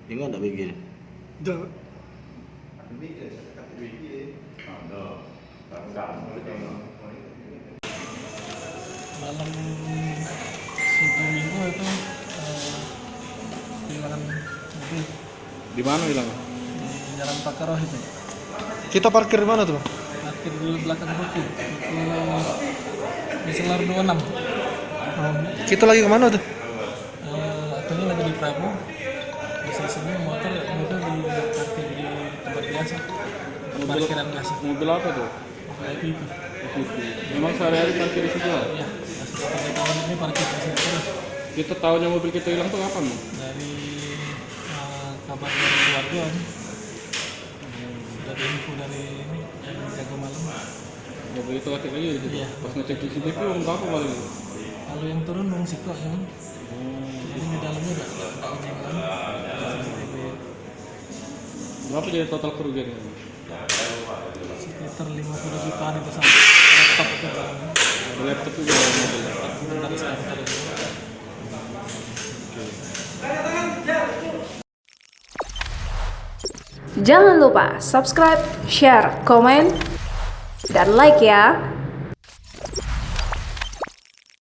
Ingat tak begini? Tak. Malam Sabtu Minggu itu hilangan mobil Di mana hilang? di Jalan Pakaroh itu. Kita parkir di mana tuh? Parkir di belakang bukit itu di Selar 26. Kita lagi kemana tuh? Aku ini lagi di Prabu. Di sini motor di parkir di tempat biasa. parkiran biasa. Mobil apa tuh? Kayak PP. Memang sehari-hari parkir di situ? Ya, sudah 3 tahun ini parkir di sini terus. Kita tahunya mobil kita hilang tuh kapan, Bang? Dari kabar dari keluarga nih. Dari info dari ini yang jaga malam. Mobil itu aktif lagi di situ? Iya. Pas ngecek CCTV uang berapa paling? Kalau yang turun dong sih kok ya. Jadi di dalamnya enggak kejengan. Berapa jadi total kerugiannya? Sekitar 50 jutaan itu sama laptop itu dalamnya. Ada laptop juga dalam mobil. Bentar sekarang tadi. Jangan lupa subscribe, share, komen, dan like ya.